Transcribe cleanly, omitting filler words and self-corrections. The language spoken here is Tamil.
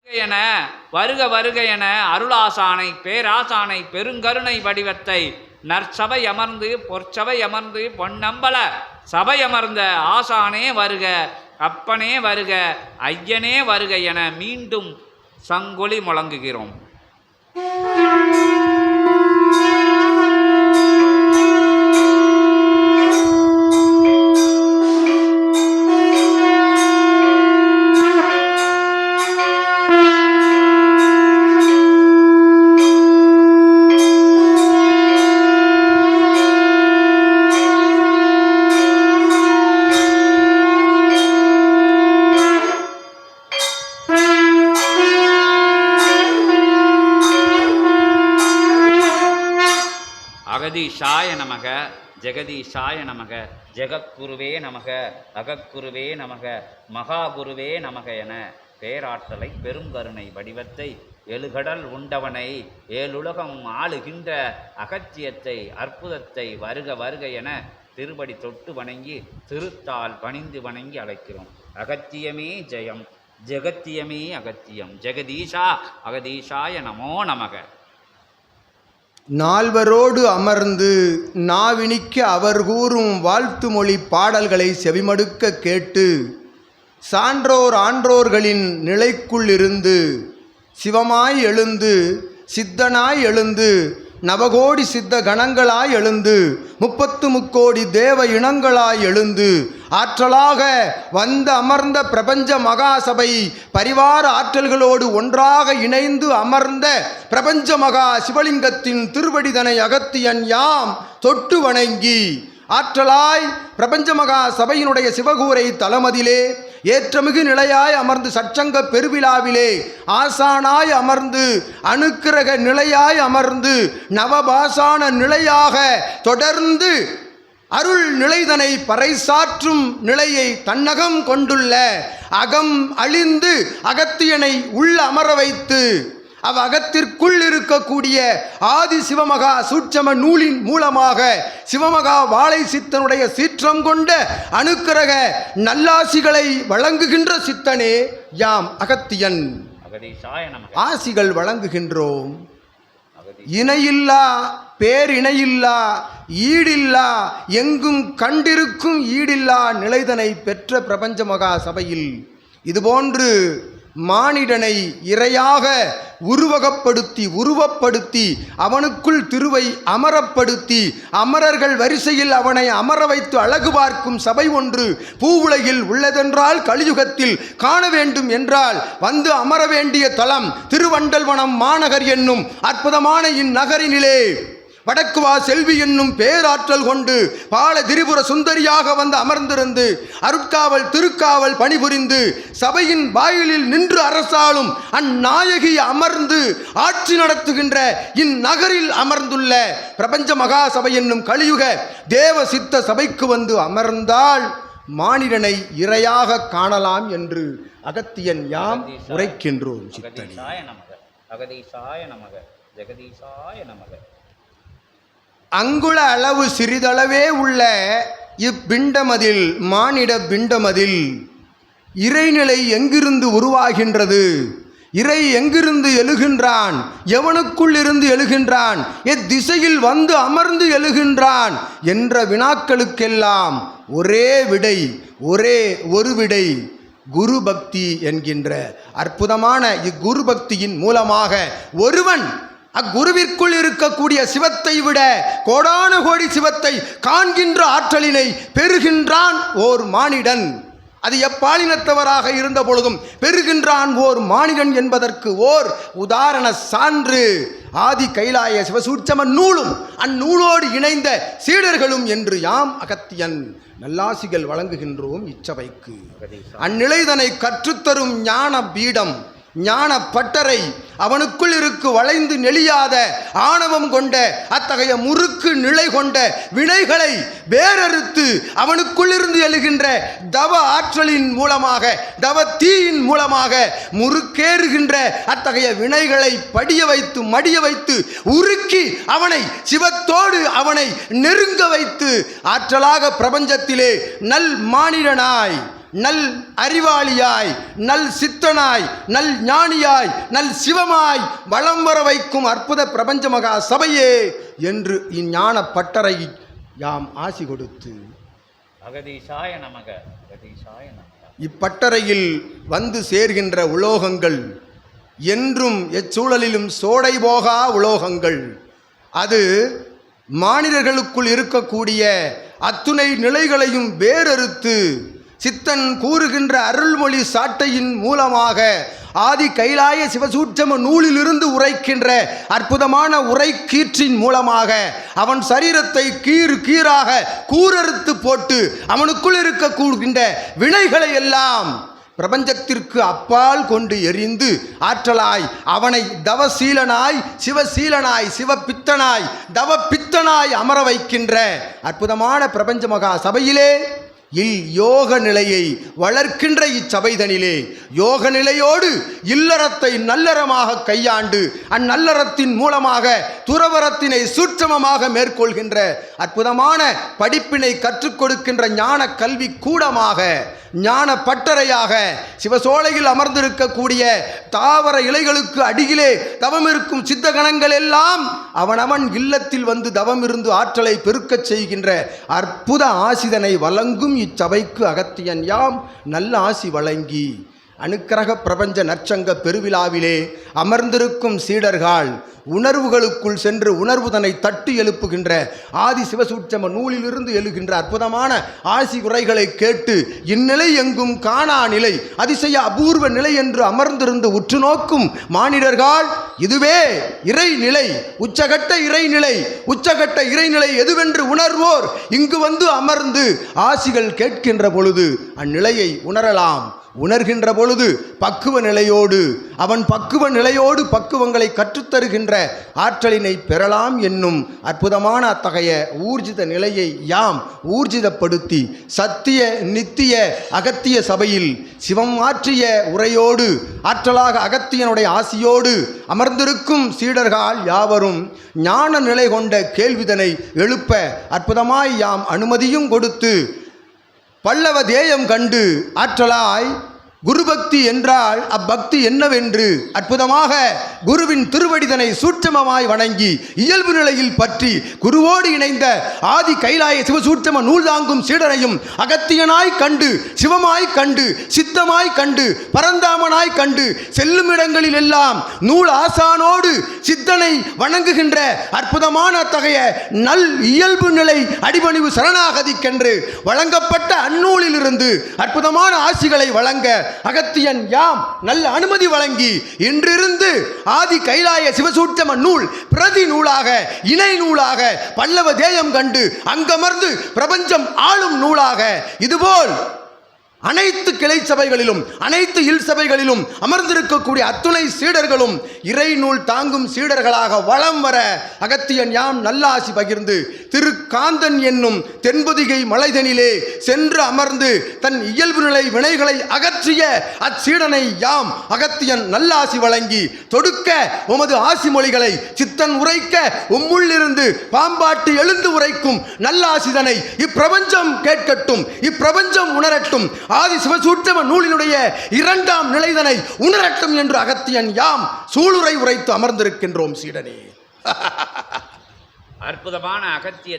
என வருக வருக என அருளாசானை பேராசானை பெருங்கருணை வடிவத்தை நற்சபை அமர்ந்து பொற்சபை அமர்ந்து பொன்னம்பல சபை அமர்ந்த ஆசானே வருக, அப்பனே வருக, ஐயனே வருக என மீண்டும் சங்கொலி முழங்குகிறோம். அகதீஷாய நமக, ஜெகதீஷாய நமக, ஜெகக்குருவே நமக, அகக்குருவே நமக, மகாகுருவே நமக என பேராற்றலை பெருங்கருணை வடிவத்தை எழுகடல் உண்டவனை ஏழுலகம் ஆளுகின்ற அகத்தியத்தை அற்புதத்தை வருக வருக என திருவடி தொட்டு வணங்கி திருத்தால் பணிந்து வணங்கி அழைக்கிறோம். அகத்தியமே ஜெயம், ஜெகத்தியமே அகத்தியம், ஜெகதீஷா அகதீஷாய நமோ நமக. நால்வரோடு அமர்ந்து நாவினிக்க அவர் கூறும் வாழ்த்து மொழி பாடல்களை செவிமடுக்க கேட்டு சான்றோர் ஆன்றோர்களின் நிலைக்குள் இருந்து சிவமாய் எழுந்து சித்தனாய் எழுந்து நவகோடி சித்த கணங்களாய் எழுந்து 33 தேவ இனங்களாய் எழுந்து ஆற்றலாக வந்து அமர்ந்த பிரபஞ்ச மகாசபை பரிவார ஆற்றல்களோடு ஒன்றாக இணைந்து அமர்ந்த பிரபஞ்ச மகா சிவலிங்கத்தின் திருவடிதனை அகத்தியன் யாம் தொட்டு வணங்கி ஆற்றலாய் பிரபஞ்ச மகா சபையினுடைய சிவகூரை தலமதிலே ஏற்றமிகு நிலையாய் அமர்ந்து சச்சங்க பெருவிழாவிலே ஆசானாய் அமர்ந்து அனுக்கிரக நிலையாய் அமர்ந்து நவபாசான நிலையாக தொடர்ந்து அருள் நிலைதனை பறைசாற்றும் நிலையை தன்னகம் கொண்டுள்ள அகம் அழிந்து அகத்தியனை உள்ள அமர வைத்து அகத்திற்குள் இருக்கக்கூடிய ஆதி சிவமகா சூட்சம நூலின் மூலமாக சிவமகா வாழை சித்தனுடைய சீற்றம் கொண்ட அனுக்கிரக நல்லாசிகளை வழங்குகின்ற சித்தனே யாம் அகத்தியன் ஆசிகள் வழங்குகின்றோம். இணையில்லா பேரிணையில்லா ஈடில்லா எங்கும் கண்டிருக்கும் ஈடில்லா நிலைதனை பெற்ற பிரபஞ்ச மகா சபையில் இதுபோன்று மானிடனை இறையாக உருவப்படுத்தி அவனுக்குள் திருவை அமரப்படுத்தி அமரர்கள் வரிசையில் அவனை அமர வைத்து அழகு பார்க்கும் சபை ஒன்று பூவுலகில் உள்ளதென்றால் கலியுகத்தில் காண வேண்டும் என்றால் வந்து அமர வேண்டிய தலம் திருவண்டல்வனம் மாநகர் என்னும் அற்புதமான இந்நகரினிலே வடக்குவா செல்வி என்னும் பேராற்றல் கொண்டு பால திரிபுர சுந்தரியாக வந்து அமர்ந்திருந்து அருட்காவல் திருக்காவல் பணிபுரிந்து சபையின் வாயிலில் நின்று அரசாளும் அந்நாயகி அமர்ந்து ஆட்சி நடத்துகின்ற இந்நகரில் அமர்ந்துள்ள பிரபஞ்ச மகா சபை என்னும் கலியுக தேவ சித்த சபைக்கு வந்து அமர்ந்தால் மானிடனை இறையாக காணலாம் என்று அகத்தியன் யாம் உரைக்கின்றோம். ஜெகதீசாய நமக. அங்குல அளவு சிறிதளவே உள்ள இப்பிண்டமதில் மானிட பிண்டமதில் இறைநிலை எங்கிருந்து உருவாகின்றது? இறை எங்கிருந்து எழுகின்றான்? எவனுக்குள் இருந்து எழுகின்றான்? எத்திசையில் வந்து அமர்ந்து எழுகின்றான் என்ற வினாக்களுக்கெல்லாம் ஒரே விடை, ஒரு விடை குரு பக்தி என்கின்ற அற்புதமான இக்குரு பக்தியின் மூலமாக ஒருவன் அக்குருவிற்குள் இருக்கக்கூடிய சிவத்தை விட கோடான கோடி சிவத்தை காண்கின்ற ஆற்றலினை பெறுகின்றான் ஓர் மானிடன். அது எப்பாலினத்தவராக இருந்த பொழுதும் பெறுகின்றான் ஓர் மானிடன் என்பதற்கு ஓர் உதாரண சான்று ஆதி கைலாய சிவசூட்சம நூலும் அந்நூலோடு இணைந்த சீடர்களும் என்று யாம் அகத்தியன் நல்லாசிகள் வழங்குகின்றோம் இச்சபைக்கு. அந்நிலைதனை கற்றுத்தரும் ஞான பீடம் ஞான பட்டறை அவனுக்குள் இருக்கு வளைந்து நெளியாத ஆணவம் கொண்ட அத்தகைய முறுக்கு நிலை கொண்ட வினைகளை வேறறுத்து அவனுக்குள்ளிருந்து எழுகின்ற தவ ஆற்றலின் மூலமாக தவ தீயின் மூலமாக முறுக்கேறுகின்ற அத்தகைய வினைகளை படிய வைத்து மடிய வைத்து உருக்கி அவனை சிவத்தோடு அவனை நெருங்க வைத்து ஆற்றலாக பிரபஞ்சத்திலே நல் மானிடனாய் நல் அறிவாளியாய், நல் சித்தனாய், நல் ஞானியாய், நல் சிவமாய் வலம் வர வைக்கும் அற்புத பிரபஞ்ச மகா சபையே என்று இஞ்ஞான பட்டறை யாம் ஆசி கொடுத்து அகதீசாய நமக அகதீசாய நமக. இப்பட்டறையில் வந்து சேர்கின்ற உலோகங்கள் என்றும் எச்சூழலிலும் சோடை போகா உலோகங்கள். அது மானிடர்களுக்குள் இருக்கக்கூடிய அத்துணை நிலைகளையும் வேறறுத்து சித்தன் கூறுகின்ற அருள்மொழி சாட்டையின் மூலமாக ஆதி கைலாய சிவசூட்சம நூலிலிருந்து உரைக்கின்ற அற்புதமான உரைக்கீற்றின் மூலமாக அவன் சரீரத்தை கீறாக கூரறுத்து போட்டு அவனுக்குள் இருக்கக்கூடுகின்ற வினைகளை எல்லாம் பிரபஞ்சத்திற்கு அப்பால் கொண்டு எரிந்து ஆற்றலாய் அவனை தவசீலனாய், சிவசீலனாய், சிவபித்தனாய், தவபித்தனாய் அமர வைக்கின்ற அற்புதமான பிரபஞ்ச மகா சபையிலே யோக நிலையை வளர்க்கின்ற இச்சபைதனிலே யோக நிலையோடு இல்லறத்தை நல்லறமாக கையாண்டு அந்நல்லறத்தின் மூலமாக துறவரத்தினை சூட்சமமாக மேற்கொள்கின்ற அற்புதமான படிப்பினை கற்றுக் கொடுக்கின்ற ஞான கல்வி கூடமாக, ஞான பட்டறையாக சிவசோலையில் அமர்ந்திருக்கக்கூடிய தாவர இலைகளுக்கு அடியிலே தவம் இருக்கும் சித்த கணங்கள் எல்லாம் அவனவன் இல்லத்தில் வந்து தவம் இருந்து ஆற்றலை பெருக்கச் செய்கின்ற அற்புத ஆசிதனை வழங்கும் இச்சபைக்கு அகத்தியன் யாம் நல்ல ஆசி வழங்கி அனுக்கிரக பிரபஞ்ச நற்சங்க பெருவிழாவிலே அமர்ந்திருக்கும் சீடர்கள் உணர்வுகளுக்குள் சென்று உணர்வுதனை தட்டி எழுப்புகின்ற ஆதி சிவசூட்சம நூலிலிருந்து எழுகின்ற அற்புதமான ஆசி உரைகளை கேட்டு இந்நிலை எங்கும் காணா நிலை, அதிசய அபூர்வ நிலை என்று அமர்ந்திருந்து உற்று நோக்கும் மானிடர்கள் இதுவே இறைநிலை, உச்சகட்ட இறைநிலை, உச்சகட்ட இறைநிலை எதுவென்று உணர்வோர் இங்கு வந்து அமர்ந்து ஆசிகள் கேட்கின்ற பொழுது அந்நிலையை உணரலாம். உணர்கின்ற பொழுது பக்குவ நிலையோடு அவன் பக்குவ நிலையோடு பக்குவங்களை கற்றுத்தருகின்ற ஆற்றலினை பெறலாம் என்னும் அற்புதமான அத்தகைய ஊர்ஜித நிலையை யாம் ஊர்ஜிதப்படுத்தி சத்திய நித்திய அகத்திய சபையில் சிவம் ஆற்றிய உரையோடு ஆற்றலாக அகத்தியனுடைய ஆசியோடு அமர்ந்திருக்கும் சீடர்கள் யாவரும் ஞான நிலை கொண்ட கேள்விதனை எழுப்ப அற்புதமாய் யாம் அனுமதியும் கொடுத்து பல்லவ தேயம் கண்டு ஆற்றலாய் குருபக்தி என்றால் அப்பக்தி என்னவென்று அற்புதமாக குருவின் திருவடிதனை சூட்சமமாய் வணங்கி இயல்பு நிலையில் பற்றி குருவோடு இணைந்த ஆதி கைலாய சிவசூட்சம நூல் தாங்கும் சீடரையும் அகத்தியனாய் கண்டு, சிவமாய் கண்டு, சித்தமாய் கண்டு, பரந்தாமனாய் கண்டு செல்லும் இடங்களில் எல்லாம் நூல் ஆசானோடு சித்தனை வணங்குகின்ற அற்புதமான அத்தகைய நல் இயல்பு நிலை அடிபணிவு சரணாகதிக்கென்று வழங்கப்பட்ட அந்நூலிலிருந்து அற்புதமான ஆசிகளை வழங்க அகத்தியன் யாம் நல்ல அனுமதி வழங்கி இன்றிருந்து ஆதி கைலாய சிவசூட்சம நூல் பிரதி நூலாக, இணை நூலாக, பல்லவ தேயம் கண்டு அங்கமர்ந்து பிரபஞ்சம் ஆளும் நூலாக இதுபோல் அனைத்து கிளை சபைகளிலும் அனைத்து இல் சபைகளிலும் அமர்ந்திருக்கக்கூடிய அத்துணை சீடர்களும் இறை நூல் தாங்கும் சீடர்களாக வளம் வர அகத்தியன் யாம் நல்லாசி பகிர்ந்து திரு காந்தன் என்னும் தென்பொதிகை மலைதனிலே சென்று அமர்ந்து தன் இயல்பு நிலை வினைகளை அகற்றிய அச்சீடனை யாம் அகத்தியன் நல்லாசி வழங்கி தொடுக்க உமது ஆசி மொழிகளை சித்தன் உரைக்க உம்முள்ளிருந்து பாம்பாட்டி எழுந்து உரைக்கும் நல்லாசிதனை இப்பிரபஞ்சம் கேட்கட்டும், இப்பிரபஞ்சம் உணரட்டும், ஆதி சிவசூட்சம நூலினுடைய இரண்டாம் நிலைதனை உணரட்டும் என்று அகத்தியன் யாம் சூளுரை உரைத்து அமர்ந்திருக்கின்றோம் சீடனே. அற்புதமான அகத்திய